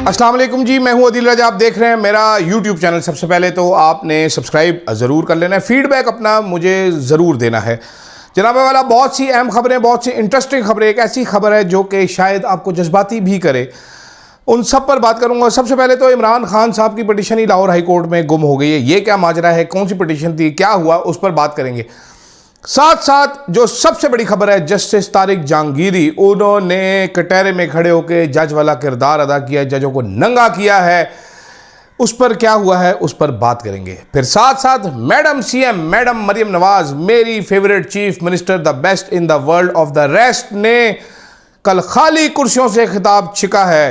अस्सलाम वालेकुम जी, मैं हूं अदील रजा। आप देख रहे हैं मेरा यूट्यूब चैनल। सबसे पहले तो आपने सब्सक्राइब ज़रूर कर लेना है, फीडबैक अपना मुझे ज़रूर देना है। जनाब वाला, बहुत सी अहम खबरें, बहुत सी इंटरेस्टिंग खबरें, एक ऐसी खबर है जो कि शायद आपको जज्बाती भी करे, उन सब पर बात करूंगा। सबसे पहले तो इमरान खान साहब की पिटीशन ही लाहौर हाई कोर्ट में गुम हो गई है। ये क्या माजरा है, कौन सी पिटीशन थी, क्या हुआ, उस पर बात करेंगे। साथ साथ जो सबसे बड़ी खबर है, जस्टिस तारिक जहांगीरी, उन्होंने कटहरे में खड़े होकर जज वाला किरदार अदा किया, जजों को नंगा किया है। उस पर क्या हुआ है, उस पर बात करेंगे। फिर साथ साथ madam CM, madam Maryam Nawaz, मेरी favourite chief minister, the best in the world of the rest, ने कल खाली कुर्सियों से खिताब छिका है।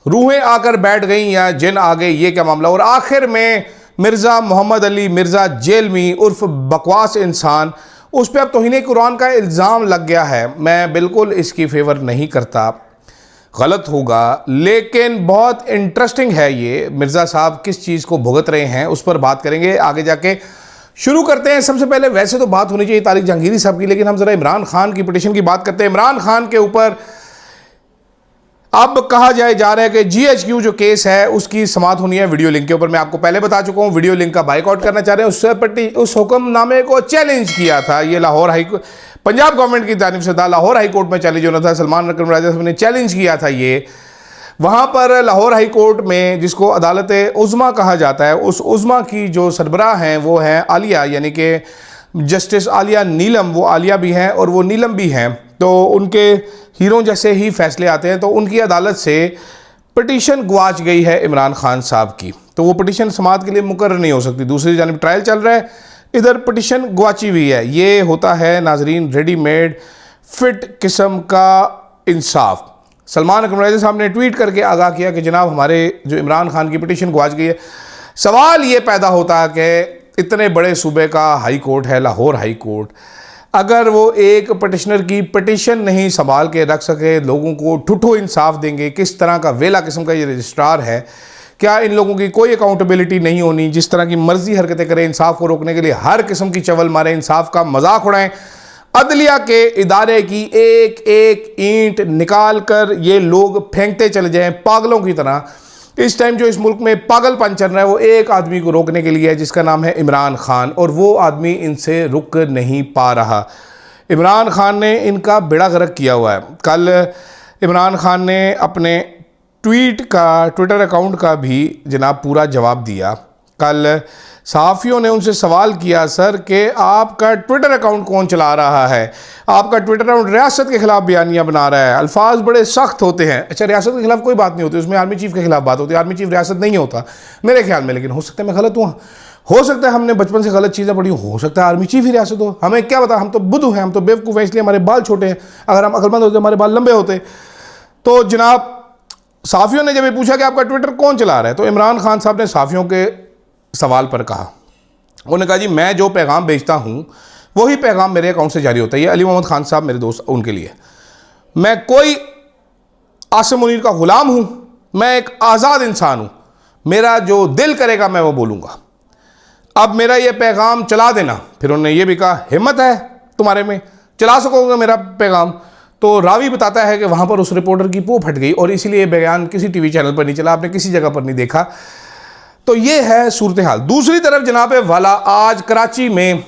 रूहें आकर बैठ गई या जिन आ गए, ये क्या मामला। और आखिर में मिर्ज़ा मोहम्मद अली मिर्ज़ा जेलमी उर्फ बकवास इंसान, उस पर अब तौहीन कुरान का इल्ज़ाम लग गया है। मैं बिल्कुल इसकी फेवर नहीं करता, गलत होगा, लेकिन बहुत इंटरेस्टिंग है ये। मिर्ज़ा साहब किस चीज़ को भुगत रहे हैं, उस पर बात करेंगे आगे जाके। शुरू करते हैं। सबसे पहले वैसे तो बात होनी चाहिए तारिक जहांगीरी साहब की, लेकिन हम ज़रा इमरान खान की पिटीशन की बात करते हैं। इमरान खान के ऊपर अब कहा जा रहा है कि GHQ जो केस है उसकी समाअत होनी है वीडियो लिंक के ऊपर। मैं आपको पहले बता चुका हूं, वीडियो लिंक का बाइकआउट करना चाह रहे हैं। उस हुक्मनामे को चैलेंज किया था, ये लाहौर हाई पंजाब गवर्नमेंट की जानिब से था। लाहौर हाई कोर्ट में चैलेंज होना था, सलमान रकम राजा साहब ने चैलेंज किया था ये। वहाँ पर लाहौर हाई कोर्ट में, जिसको अदालत उज़्मा कहा जाता है, उस उज़्मा की जो सरबराह हैं वो हैं आलिया, यानी कि जस्टिस आलिया नीलम। वो आलिया भी हैं और वो नीलम भी हैं, तो उनके हीरों जैसे ही फैसले आते हैं। तो उनकी अदालत से पिटीशन गवाच गई है इमरान खान साहब की, तो वो पिटीशन समाअत के लिए मुकर्रर नहीं हो सकती। दूसरी जानिब ट्रायल चल रहा है, इधर पिटीशन गवाची हुई है। ये होता है नाजरीन रेडीमेड फिट किस्म का इंसाफ। सलमान रकम राजा साहब ने ट्वीट करके आगाह किया कि जनाब हमारे जो इमरान खान की पिटीशन गवाच गई है। सवाल ये पैदा होता है कि इतने बड़े सूबे का हाई कोर्ट है लाहौर हाई कोर्ट, अगर वो एक पटिशनर की पिटीशन नहीं संभाल के रख सके, लोगों को ठुठो इंसाफ देंगे, किस तरह का वेला किस्म का ये रजिस्ट्रार है, क्या इन लोगों की कोई अकाउंटेबिलिटी नहीं होनी, जिस तरह की मर्जी हरकतें करें, इंसाफ को रोकने के लिए हर किस्म की चवल मारें, इंसाफ का मजाक उड़ाएं, अदलिया के इदारे की एक एक ईंट निकाल कर ये लोग फेंकते चले जाएं पागलों की तरह। इस टाइम जो इस मुल्क में पागलपन चल रहा है वो एक आदमी को रोकने के लिए है, जिसका नाम है इमरान खान, और वो आदमी इनसे रुक नहीं पा रहा। इमरान खान ने इनका बेड़ा गर्क किया हुआ है। कल इमरान खान ने अपने ट्विटर अकाउंट का भी जनाब पूरा जवाब दिया। कल सहाफ़ियों ने उनसे सवाल किया, सर कि आपका ट्विटर अकाउंट कौन चला रहा है, आपका ट्विटर अकाउंट रियासत के खिलाफ बयानियाँ बना रहा है, अल्फाज बड़े सख्त होते हैं। अच्छा, रियासत के खिलाफ कोई बात नहीं होती, उसमें आर्मी चीफ के खिलाफ बात होती है। आर्मी चीफ रियासत नहीं होता मेरे ख्याल में, लेकिन हो सकता है मैं गलत हूँ, हो सकता है हमने बचपन से गलत चीज़ें पढ़ी, हो सकता है आर्मी चीफ ही रियासत हो, हमें क्या पता। हम तो बुद्धू हैं, हम तो बेवकूफ़ हैं, इसलिए हमारे बाल छोटे हैं। अगर हम अकलमंद होते हमारे बाल लंबे होते। तो जनाब सहाफ़ियों ने जब ये पूछा कि आपका ट्विटर कौन चला रहा है, तो इमरान खान साहब ने सहाफ़ियों के सवाल पर कहा, उन्होंने कहा जी मैं जो पैगाम भेजता हूँ वही पैगाम मेरे अकाउंट से जारी होता है। ये अली मोहम्मद खान साहब मेरे दोस्त, उनके लिए मैं कोई आसिम मुनीर का ग़ुलाम हूँ, मैं एक आज़ाद इंसान हूँ, मेरा जो दिल करेगा मैं वो बोलूँगा। अब मेरा ये पैगाम चला देना। फिर उन्होंने ये भी कहा, हिम्मत है तुम्हारे में, चला सकोगे मेरा पैगाम। तो रावी बताता है कि वहाँ पर उस रिपोर्टर की पों फट गई और इसीलिए बयान किसी टीवी चैनल पर नहीं चला, आपने किसी जगह पर नहीं देखा। तो ये है सूरत हाल। दूसरी तरफ जनाब वाला, आज कराची में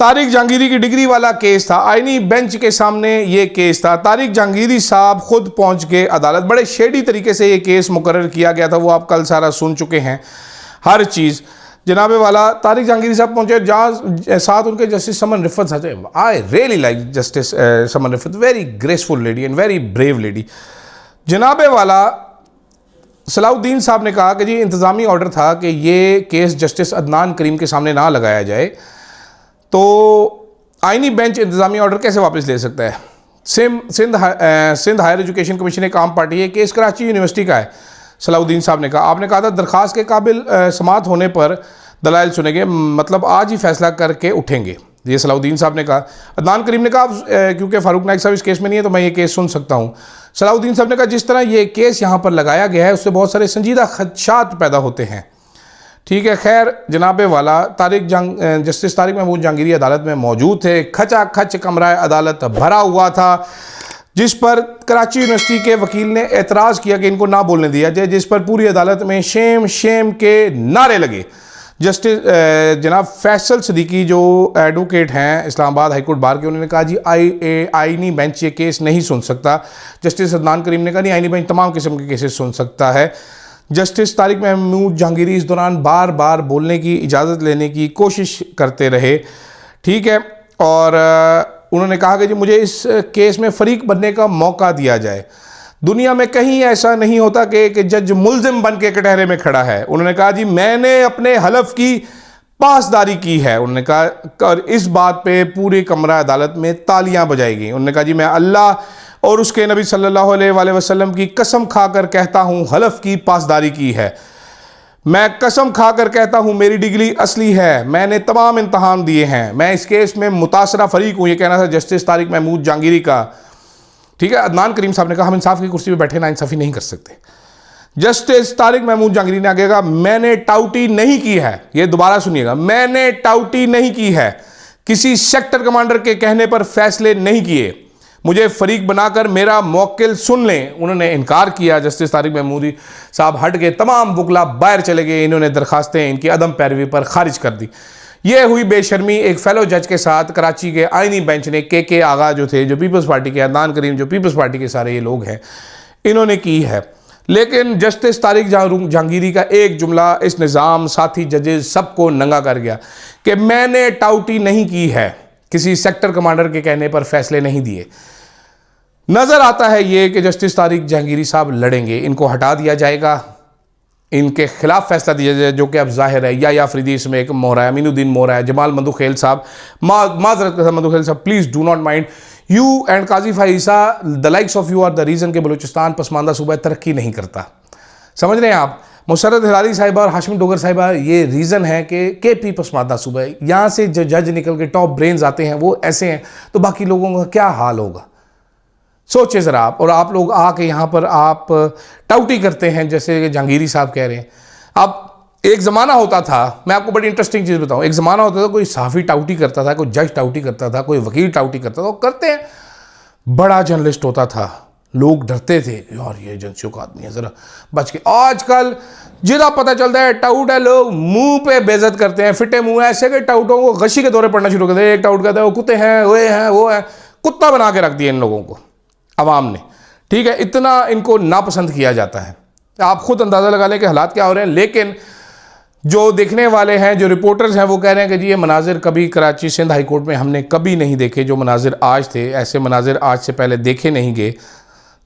तारिक जहांगीरी की डिग्री वाला केस था, आईनी बेंच के सामने ये केस था। तारिक जहांगीरी साहब खुद पहुंच के अदालत, बड़े शेडी तरीके से ये केस मुकर्रर किया गया था, वो आप कल सारा सुन चुके हैं हर चीज़। जनाब वाला तारिक जहांगीरी साहब पहुंचे, जहाँ साथ उनके जस्टिस समन रिफत साहब। I really like justice Saman Rifat, very graceful lady and very brave lady. जनाब वाला सलाउद्दीन साहब ने कहा कि जी इंतज़ामी ऑर्डर था कि ये केस जस्टिस अदनान करीम के सामने ना लगाया जाए, तो आईनी बेंच इंतज़ामी ऑर्डर कैसे वापस ले सकता है। सिंध हायर एजुकेशन कमीशन एक आम पार्टी है, केस कराची यूनिवर्सिटी का है। सलाउद्दीन साहब ने कहा, आपने कहा था दरख्वास्त के काबिल समाअत होने पर दलाइल सुनेंगे, मतलब आज ही फैसला करके उठेंगे, ये सलाउद्दीन साहब ने कहा। अदनान करीम ने कहा क्योंकि फारूक नाइक साहब इस केस में नहीं है तो मैं ये केस सुन सकता हूँ। सलाउद्दीन साहब ने कहा जिस तरह ये केस यहाँ पर लगाया गया है उससे बहुत सारे संजीदा खदशात पैदा होते हैं। ठीक है, खैर जनाब वाला जस्टिस तारिक महमूद जहांगीरी अदालत में मौजूद थे। खचा खच कमरा अदालत भरा हुआ था, जिस पर कराची यूनिवर्सिटी के वकील ने एतराज़ किया कि इनको ना बोलने दिया जाए, जिस पर पूरी अदालत में शेम शेम के नारे लगे। जस्टिस जनाब फैसल सिद्दीकी जो एडवोकेट हैं इस्लामाबाद हाई कोर्ट बार के, उन्होंने कहा जी आईनी बेंच ये केस नहीं सुन सकता। जस्टिस अदनान करीम ने कहा नहीं, आईनी बेंच तमाम किस्म के केसेस सुन सकता है। जस्टिस तारिक महमूद जहांगीरी इस दौरान बार बार बोलने की इजाज़त लेने की कोशिश करते रहे, ठीक है, और उन्होंने कहा कि जी मुझे इस केस में फ़रीक बनने का मौका दिया जाए। दुनिया में कहीं ऐसा नहीं होता कि जज मुल्जिम बन के कटहरे में खड़ा है। उन्होंने कहा जी मैंने अपने हलफ की पासदारी की है। उन्होंने कहा, और इस बात पे पूरी कमरा अदालत में तालियां बजाई गई। उन्होंने कहा जी मैं अल्लाह और उसके नबी सल्लल्लाहु अलैहि वसल्लम की कसम खाकर कहता हूँ हलफ की पासदारी की है। मैं कसम खाकर कहता हूँ मेरी डिग्री असली है, मैंने तमाम इम्तहान दिए हैं, मैं इस केस में मुतासरा फरीक हूँ। ये कहना था जस्टिस तारिक महमूद जहांगीरी का, ठीक है। अदनान करीम साहब ने कहा हम इंसाफ की कुर्सी पे बैठे ना इंसाफ़ी नहीं कर सकते। जस्टिस तारिक महमूद जहांगीरी ने आगे कहा मैंने टाउटी नहीं की है, ये दोबारा सुनिएगा, मैंने टाउटी नहीं की है, किसी सेक्टर कमांडर के कहने पर फैसले नहीं किए, मुझे फरीक बनाकर मेरा मौकिल सुन लें। उन्होंने इनकार किया। जस्टिस तारिक महमूदी साहब हट गए, तमाम वकला बाहर चले गए। इन्होंने दरखास्तें इनकी अदम पैरवी पर खारिज कर दी। ये हुई बेशर्मी एक फेलो जज के साथ। कराची के आईनी बेंच ने के आगा जो थे, जो पीपल्स पार्टी के, अदनान करीम जो पीपल्स पार्टी के सारे ये लोग हैं, इन्होंने की है। लेकिन जस्टिस तारिक जहांगीरी का एक जुमला इस निज़ाम, साथी जजेस सबको नंगा कर गया कि मैंने टाउटी नहीं की है, किसी सेक्टर कमांडर के कहने पर फैसले नहीं दिए। नज़र आता है ये कि जस्टिस तारिक जहांगीरी साहब लड़ेंगे, इनको हटा दिया जाएगा, इनके खिलाफ फैसला दिया जाए, जो कि अब जाहिर है या अफरीदी इसमें एक मोहरा है, अमीनुद्दीन मोहरा है, जमाल मधुखेल साहब, माजरत मधुखेल साहब please do not mind, you and Qazi Faisa the likes of you are the reason के बलूचिस्तान पसमानदा सूबा तरक्की नहीं करता। समझ रहे हैं आप? मुसर्रत हिलाली साहिबा और हाशिम डोगर साहिबा ये रीज़न है कि के पसमानदा सूबा है, यहाँ से जो जज निकल के टॉप ब्रेन्स आते हैं वो ऐसे हैं, तो बाकी लोगों का क्या हाल होगा? सोचिए ज़रा आप। और आप लोग आके यहाँ पर आप टाउटी करते हैं जैसे जहांगीरी साहब कह रहे हैं। अब एक ज़माना होता था, मैं आपको बड़ी इंटरेस्टिंग चीज़ बताऊँ, एक ज़माना होता था कोई सहाफ़ी टाउटी करता था, कोई जज टाउटी करता था, कोई वकील टाउटी करता था, वो करते हैं, बड़ा जर्नलिस्ट होता था, लोग डरते थे यार ये एजेंसियों का आदमी है, ज़रा बच के। आजकल जितना पता चलता है टाउट है, लोग मुंह पे बेइज्जत करते हैं, फिटे मुंह ऐसे कि टाउटों को गशी के दौरे पड़ना शुरू कर दिया। एक टाउट कहता है वो कुत्ते हैं, वो है, कुत्ता बना के रख दिया इन लोगों को अवाम ने, ठीक है। इतना इनको नापसंद किया जाता है, आप खुद अंदाज़ा लगा लें कि हालात क्या हो रहे हैं। लेकिन जो देखने वाले हैं, जो रिपोर्टर्स हैं, वो कह रहे हैं कि जी ये मनाजिर कभी कराची सिंध हाई कोर्ट में हमने कभी नहीं देखे, जो मनाजिर आज थे ऐसे मनाजिर आज से पहले देखे नहीं गए।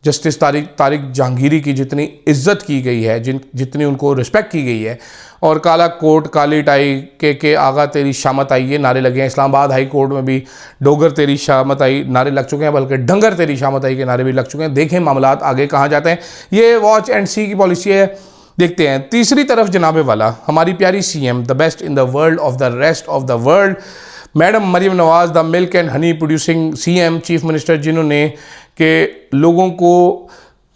जस्टिस तारिक जहांगीरी की जितनी इज्जत की गई है, जितनी उनको रिस्पेक्ट की गई है, और काला कोट काली टाई के आगा तेरी शामत आई ये नारे लगे हैं। इस्लामाबाद हाई कोर्ट में भी डोगर तेरी शामत आई नारे लग चुके हैं, बल्कि डंगर तेरी शामत आई के नारे भी लग चुके हैं। देखें मामलात आगे कहाँ जाते हैं। ये वॉच एंड सी की पॉलिसी है, देखते हैं। तीसरी तरफ जनाबे वाला हमारी प्यारी CM, the best in the world of the rest of the world, madam Maryam Nawaz, the milk and honey producing CM, chief minister, जिन्होंने के लोगों को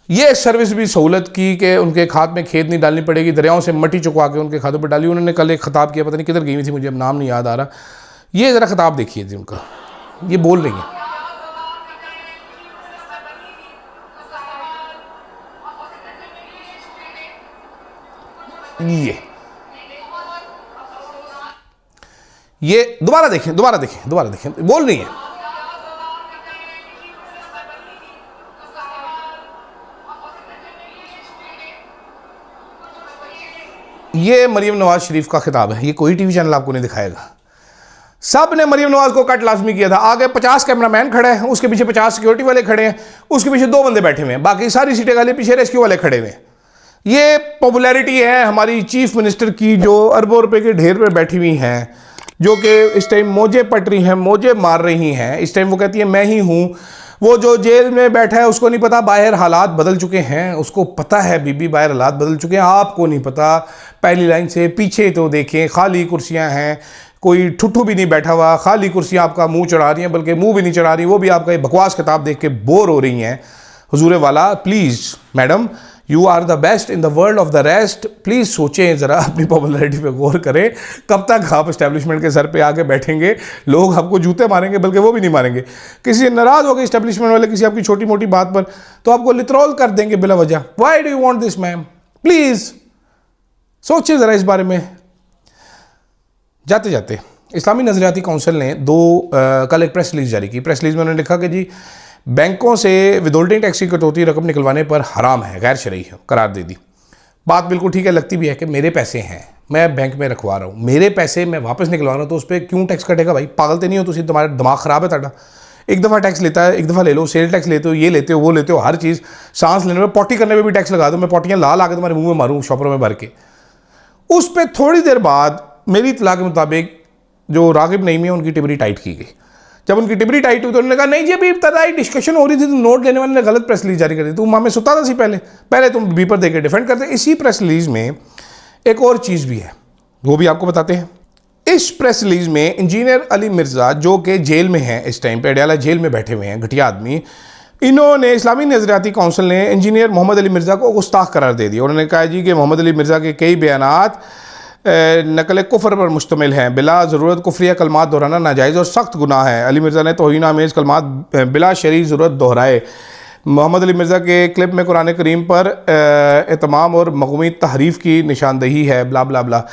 ये सर्विस भी सहूलत की कि उनके खात में खेत नहीं डालनी पड़ेगी, दरियाओं से मट्टी चुकवा के उनके खातों पर डाली। उन्होंने कल एक खिताब किया, पता नहीं किधर गई हुई थी, मुझे अब नाम नहीं याद आ रहा। ये ज़रा खिताब देखिए थी उनका, ये बोल रही हैं, ये दोबारा देखें, बोल रही हैं। ये मरीम नवाज शरीफ का खिताब है, ये कोई टीवी चैनल आपको नहीं दिखाएगा। सब ने मरीम नवाज को कट लाजमी किया था। आगे 50 कैमरामैन खड़े हैं, उसके पीछे 50 सिक्योरिटी वाले खड़े हैं, उसके पीछे 2 बंदे बैठे हुए हैं, बाकी सारी सीटें खाली, पीछे रेस्क्यू वाले खड़े हुए हैं। ये पॉपुलैरिटी है हमारी चीफ मिनिस्टर की, जो अरबों रुपए के ढेर पर बैठी हुई हैं, जो कि इस टाइम मौजे पट रही हैं, मौजे मार रही हैं। इस टाइम वो कहती है मैं ही हूँ। वो जो जेल में बैठा है उसको नहीं पता बाहर हालात बदल चुके हैं, उसको पता है बीबी बाहर हालात बदल चुके हैं, आपको नहीं पता। पहली लाइन से पीछे तो देखें, खाली कुर्सियां हैं, कोई ठुट्ठू भी नहीं बैठा हुआ, खाली कुर्सियां आपका मुंह चढ़ा रही हैं, बल्कि मुंह भी नहीं चढ़ा रही, वो भी आपका ये बकवास किताब देख के बोर हो रही हैं। हुजूर वाला please madam, you are the best in the world of the rest. Please सोचें ज़रा, अपनी पॉपुलैरिटी पे गौर करें। कब तक आप इस्टेब्लिशमेंट के सर पे आके बैठेंगे? लोग आपको जूते मारेंगे, बल्कि वो भी नहीं मारेंगे। किसी नाराज़ हो गए इस्टेब्लिशमेंट वाले किसी आपकी छोटी मोटी बात पर, तो आपको लितरॉल कर देंगे बिला वजह। Why do you want this ma'am? Please सोचें ज़रा इस बारे में। जाते जाते इस्लामी नज़रियाती काउंसिल ने कल एक प्रेस रिलीज़ जारी की। प्रेस रिलीज़ में उन्होंने लिखा कि जी बैंकों से विदहोल्डिंग टैक्स की कटौती रकम निकलवाने पर हराम है, गैर शरई है, करार दे दी। बात बिल्कुल ठीक है, लगती भी है कि मेरे पैसे हैं, मैं बैंक में रखवा रहा हूँ, मेरे पैसे मैं वापस निकलवा रहा हूँ, तो उस पर क्यों टैक्स कटेगा? भाई पागल तो नहीं हो तुम? तुम्हारा दिमाग ख़राब है ताड़ा। एक दफ़ा टैक्स लेता है, एक दफ़ा ले लो, सेल टैक्स लेते हो, ये लेते हो, वो लेते हो, हर चीज़। सांस लेने में, पॉटी करने में भी टैक्स लगा दो। मैं पॉटियाँ ला के तुम्हारे मुँह में मारूँ शॉपरों में भर के। उस पर थोड़ी देर बाद मेरी इत्तला के मुताबिक जो रागिब नईमी है उनकी टिबरी टाइट की गई। जब उनकी टिबरी टाइट हुई तो उन्होंने कहा नहीं जी अभी इब्तदाई डिस्कशन हो रही थी, तो नोट लेने वाले ने गलत प्रेस रिलीज जारी कर दी, तू माँ में सुता था सी पहले तुम बीपर दे के डिफेंड करते। इसी प्रेस रिलीज में एक और चीज़ भी है, वो भी आपको बताते हैं। इस प्रेस रिलीज में इंजीनियर अली मिर्ज़ा, जो कि जेल में हैं इस टाइम पे, अडयाला जेल में बैठे हुए हैं, घटिया आदमी, इन्होंने इस्लामी नज़रियाती काउंसिल ने इंजीनियर मोहम्मद अली मिर्ज़ा को गुस्ताख करार दे दिया। उन्होंने कहा जी कि मोहम्मद अली मिर्ज़ा के कई बयानात नकल कुफर पर मुश्तमिल हैं, बिला ज़रूरत कुफरिया कलमात दोहराना नाजायज़ और सख्त गुनाह है। अली मिर्ज़ा ने तौहीन आमेज़ कलमात बिला शरई ज़रूरत दोहराए। मोहम्मद अली मिर्ज़ा के क्लिप में कुरान करीम पर एतमाम और मग़मूमी तहरीफ़ की निशानदही है, ब्ला ब्ला ब्ला।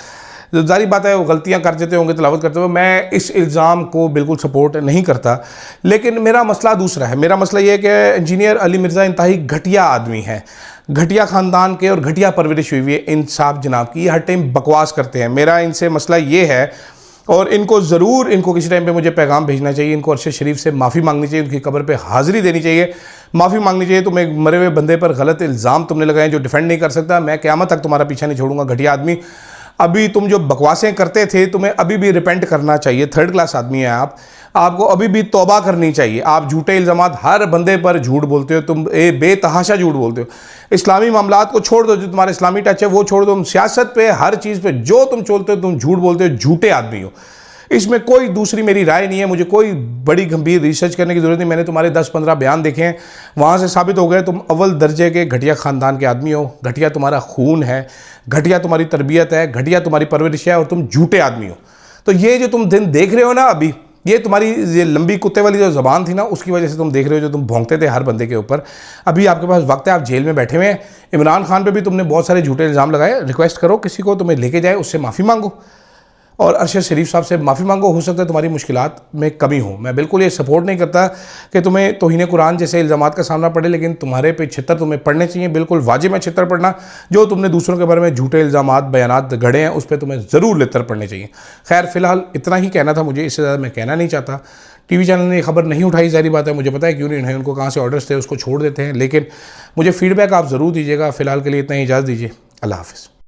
ज़ाहिर बात है वो गलतियाँ कर देते होंगे तिलावत करते हुए, मैं इस इल्ज़ाम को बिल्कुल सपोर्ट नहीं करता, लेकिन मेरा मसला दूसरा है। मेरा मसला ये है कि इंजीनियर अली मिर्ज़ा इंतहाई घटिया आदमी है, घटिया ख़ानदान के और घटिया परवरिश हुई हुई है इन साहब जनाब की। ये हर टाइम बकवास करते हैं। मेरा इनसे मसला ये है, और इनको किसी टाइम पे मुझे पैगाम भेजना चाहिए, इनको अरशद शरीफ से माफ़ी मांगनी चाहिए, उनकी कब्र पे हाज़िरी देनी चाहिए, माफ़ी मांगनी चाहिए। तुम एक मरे हुए बंदे पर गलत इल्ज़ाम तुमने लगाए जो डिफेंड नहीं कर सकता। मैं क़यामत तक तुम्हारा पीछा नहीं छोड़ूंगा, घटिया आदमी। अभी तुम जो बकवासें करते थे, तुम्हें अभी भी रिपेंट करना चाहिए। थर्ड क्लास आदमी है आपको अभी भी तौबा करनी चाहिए। आप झूठे इल्ज़ामात, हर बंदे पर झूठ बोलते हो तुम, बेतहाशा झूठ बोलते हो। इस्लामी मामलात को छोड़ दो, जो तुम्हारा इस्लामी टच है वो छोड़ दो। तुम सियासत पे, हर चीज़ पे जो तुम चलते हो, तुम झूठ बोलते हो, झूठे आदमी हो। इसमें कोई दूसरी मेरी राय नहीं है, मुझे कोई बड़ी गंभीर रिसर्च करने की ज़रूरत नहीं। मैंने तुम्हारे 10-15 बयान देखे हैं, वहाँ से साबित हो गए तुम अव्वल दर्जे के घटिया ख़ानदान के आदमी हो, घटिया तुम्हारा खून है, घटिया तुम्हारी तरबियत है, घटिया तुम्हारी परवरिश है, और तुम झूठे आदमी हो। तो ये जो तुम दिन देख रहे हो ना अभी, ये तुम्हारी ये लंबी कुत्ते वाली जो ज़बान थी ना, उसकी वजह से तुम देख रहे हो, जो तुम भौंकते थे हर बंदे के ऊपर। अभी आपके पास वक्त है, आप जेल में बैठे हुए हैं। इमरान खान पे भी तुमने बहुत सारे झूठे इल्ज़ाम लगाए। रिक्वेस्ट करो किसी को तुम्हें लेके जाए, उससे माफ़ी मांगो, और अरशद शरीफ साहब से माफ़ी मांगो। हो सकता है तुम्हारी मुश्किलात में कमी हो। मैं बिल्कुल ये सपोर्ट नहीं करता कि तुम्हें तौहीन कुरान जैसे इल्ज़ामात का सामना पड़े, लेकिन तुम्हारे पे छितर तुम्हें पढ़ने चाहिए। बिल्कुल वाजिब है छितर पढ़ना। जो तुमने दूसरों के बारे में झूठे इल्ज़ामात, बयानात गढ़े हैं, उस पर तुम्हें ज़रूर लितर पढ़ने चाहिए। खैर फ़िलहाल इतना ही कहना था मुझे, इससे ज़्यादा मैं कहना नहीं चाहता। टीवी चैनल ने खबर नहीं उठाई, ज़ाहिर बात है, मुझे पता है क्यों नहीं उठाई, उनको कहाँ से ऑर्डर्स थे उसको छोड़ देते हैं। लेकिन मुझे फ़ीडबैक आप ज़रूर दीजिएगा। फ़िलहाल के लिए इतना ही इजाज़त दीजिए। अल्लाह हाफ़िज़।